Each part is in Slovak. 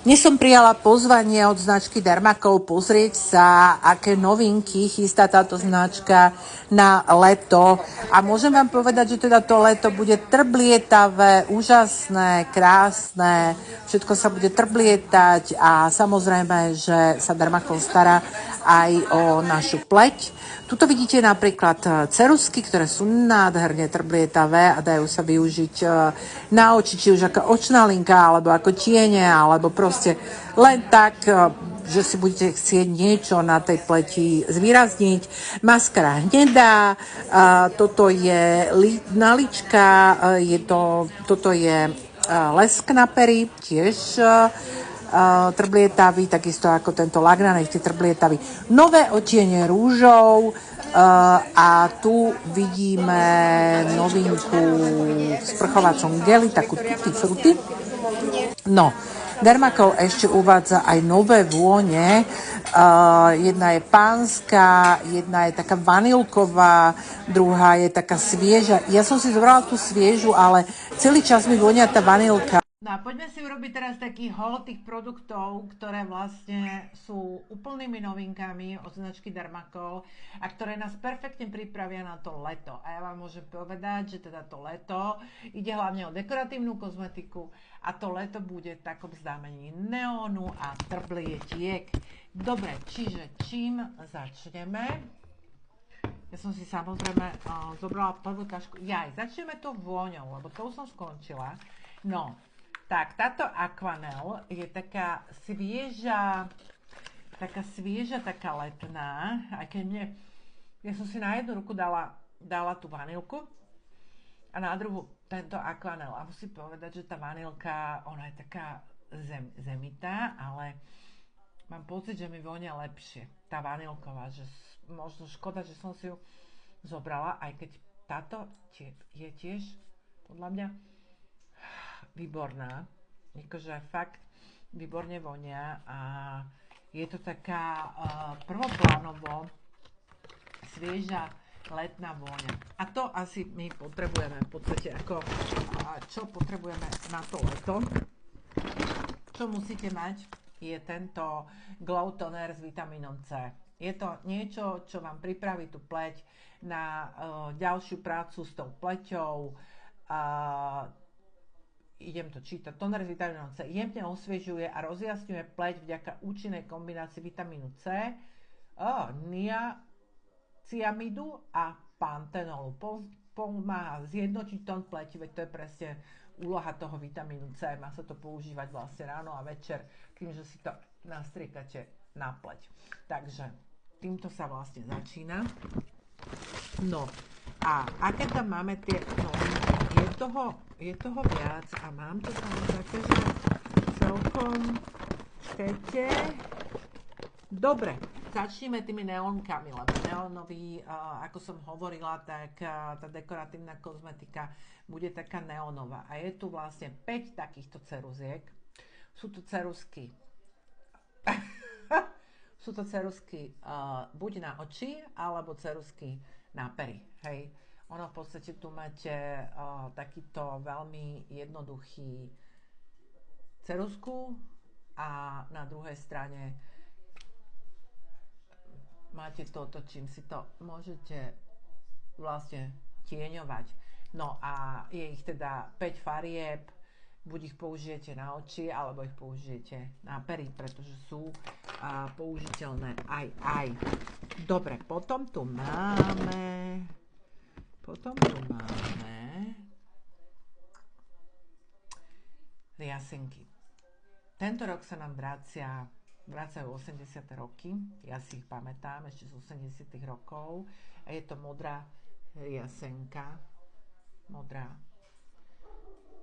Dnes som prijala pozvanie od značky Dermacol pozrieť sa, aké novinky chystá táto značka na leto. A môžem vám povedať, že teda to leto bude trblietavé, úžasné, krásne, všetko sa bude trblietať a samozrejme, že sa Dermacol stará aj o našu pleť. Tuto vidíte napríklad ceruzky, ktoré sú nádherne trblietavé a dajú sa využiť na oči, či už ako očná linka, alebo ako tiene, alebo proste len tak, že si budete chcieť niečo na tej pleti zvýrazniť. Maskara hnedá, toto je nalička, toto je lesk na pery, tiež trblietavý, takisto ako tento Lagrange je trblietavý. Nové otiene rúžov a tu vidíme novinku v sprchovacom geli, takú tutti frutti. No, Dermacol ešte uvádza aj nové vône. Jedna je pánska, jedna je taká vanilková, druhá je taká svieža. Ja som si zobrala tú sviežu, ale celý čas mi vonia tá vanilka. No a poďme si urobiť teraz taký haul tých produktov, ktoré vlastne sú úplnými novinkami od značky Dermacol a ktoré nás perfektne pripravia na to leto. A ja vám môžem povedať, že teda to leto ide hlavne o dekoratívnu kozmetiku a to leto bude v takom znamení neónu a trblietiek. Dobre, čiže čím začneme? Ja som si samozrejme zobrala prvú tašku. Začneme to vôňou, lebo to už som skončila. No, tak táto Aquanel je taká svieža, taká letná, aj keď ja som si na jednu ruku dala tú vanilku a na druhú tento Aquanel. A musím povedať, že tá vanilka, ona je taká zemitá, ale mám pocit, že mi vonia lepšie. Tá vanilková, že možno škoda, že som si ju zobrala, aj keď táto je tiež podľa mňa výborná, akože fakt výborne vonia a je to taká prvoplánovo svieža letná vôňa. A to asi my potrebujeme v podstate čo potrebujeme na to leto. Čo musíte mať je tento Glow Toner s vitamínom C. Je to niečo, čo vám pripraví tú pleť na ďalšiu prácu s tou pleťou. Idem to čítať. Toner s vitamínom C jemne osviežuje a rozjasňuje pleť vďaka účinnej kombinácii vitamínu C, niaciamidu a pantenolu. Pomáha zjednotiť tón pleti, veď to je presne úloha toho vitamínu C. Má sa to používať vlastne ráno a večer, tým, že si to nastriekate na pleť. Takže týmto sa vlastne začína. No a aké tam máme tie je toho viac a mám to tam také, že celkom chcete. Dobre, začneme tými neónkami, lebo neónový, ako som hovorila, tak tá dekoratívna kozmetika bude taká neónová. A je tu vlastne 5 takýchto ceruziek. Sú to ceruzky buď na oči, alebo ceruzky na pery, hej. Ono v podstate tu máte takýto veľmi jednoduchý ceruzku a na druhej strane máte toto, čím si to môžete vlastne tieňovať. No a je ich teda 5 farieb, buď ich použijete na oči, alebo ich použijete na pery, pretože sú použiteľné aj. Dobre, potom tu máme riasenky. Tento rok sa nám vracajú 80. roky, ja si ich pamätám ešte z 80. rokov a je to modrá riasenka, modrá,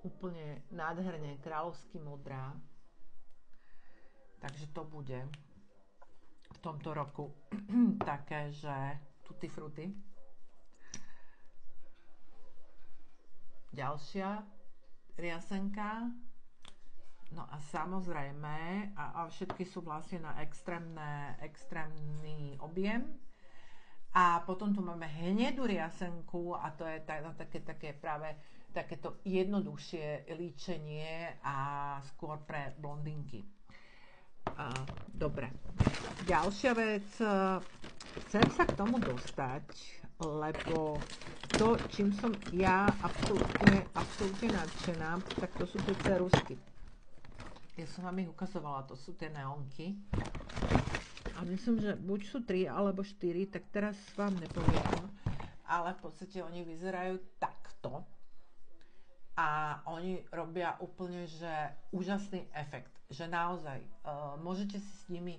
úplne nádherne kráľovsky modrá, takže to bude v tomto roku také, že tutti frutti. Ďalšia riasenka. No a samozrejme, a všetky sú vlastne na extrémny objem. A potom tu máme hnedú riasenku a to je také práve takéto jednoduchšie líčenie a skôr pre blondinky. Dobre. Ďalšia vec, chcem sa k tomu dostať, lebo to, čím som ja absolútne nadšená, tak to sú tie ceruzky. Ja som vám ich ukazovala, to sú tie neonky. A myslím, že buď sú 3 alebo 4, tak teraz vám nepoviem. Ale v podstate oni vyzerajú takto. A oni robia úplne, že úžasný efekt. Že naozaj môžete si s nimi,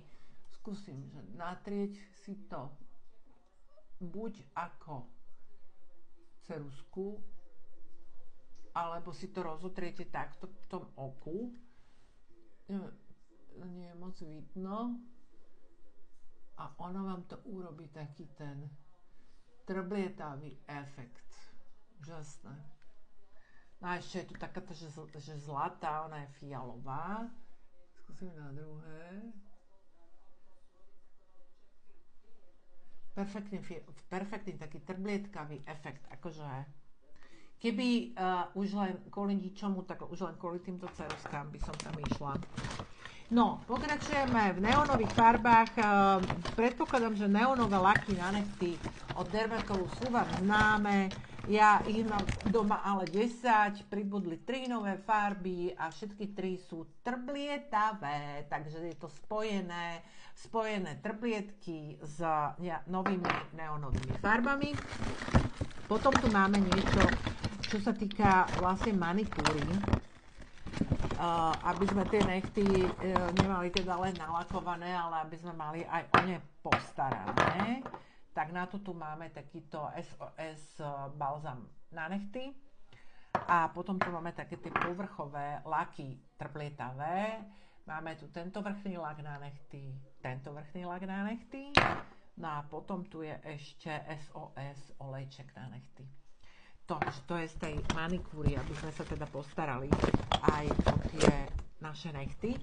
skúsim, že natrieť si to buď ako ceruzku, alebo si to rozotriete takto v tom oku. Nie je moc vidno. A ono vám to urobí taký ten trblietavý efekt. Úžasné. No a ešte je tu takáto, že zlatá, ona je fialová. Skúsim na druhé. Perfektný taký trblietkavý efekt. Akože keby už len kvôli ničomu, tak už len kvôli týmto ceruzkám by som tam išla. No, pokračujeme v neónových farbách. Predpokladám, že neónové laky na nechty od Dermacolu sú vám známe. Ja ich mám doma ale 10, pribudli 3 nové farby a všetky 3 sú trblietavé, takže je to spojené trblietky s novými neónovými farbami. Potom tu máme niečo, čo sa týka vlastne manikúry. Aby sme tie nechty nemali teda len nalakované, ale aby sme mali aj o ne postarané. Tak na to tu máme takýto SOS balzam na nechty. A potom tu máme také tie povrchové laky trblietavé. Máme tu tento vrchný lak na nechty, tento vrchný lak na nechty. No a potom tu je ešte SOS olejček na nechty. To je z tej manikúry, aby sme sa teda postarali aj o tie naše nechty.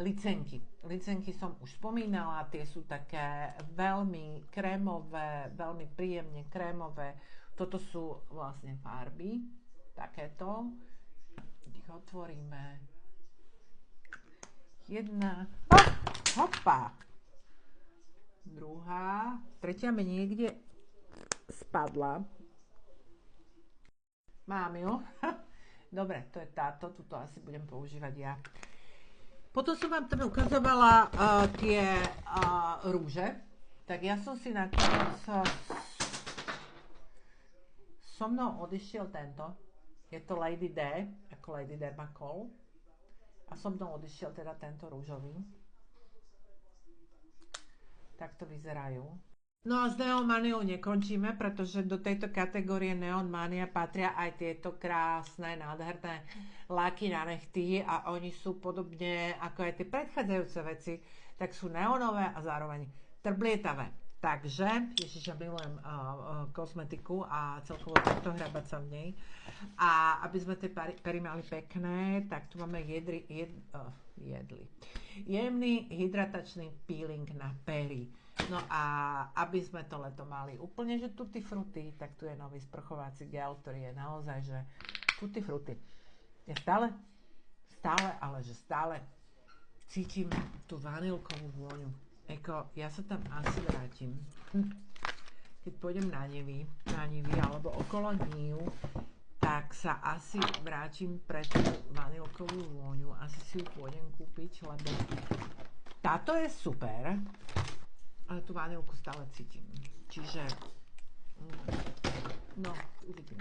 Licenky som už spomínala, tie sú také veľmi krémové, veľmi príjemne krémové. Toto sú vlastne farby, takéto. Ich otvoríme. Jedna, hopa, druhá, tretia mi niekde spadla. Mám ju. Dobre, to je táto, tuto asi budem používať ja. Potom som vám tam ukazovala tie rúže. Tak ja som si nakoniec so mnou odišiel tento. Je to Lady D, ako Lady Dermacol. A so mnou odišiel teda tento rúžový. Tak to vyzerajú. No a s Neon Maniou nekončíme, pretože do tejto kategórie Neon Mania patria aj tieto krásne, nádherné laky na nechty a oni sú podobne ako aj tie predchádzajúce veci, tak sú neonové a zároveň trblietavé. Takže, ježiš, ja milujem kozmetiku a celkovo takto hrabať sa v nej. A aby sme tie pery mali pekné, tak tu máme jemný hydratačný peeling na pery. No a aby sme to leto mali úplne, že tutti frutti, tak tu je nový sprchovací gel, ktorý je naozaj, že tutti frutti. Ja stále cítim tú vanilkovú vôňu. Ja sa tam asi vrátim. Keď pôjdem na Nivy alebo okolo Niu, tak sa asi vrátim pre tú vanilkovú vôňu. Asi si ju pôjdem kúpiť, lebo táto je super. Ale tú vanilku stále cítim. Čiže, no, uvidím.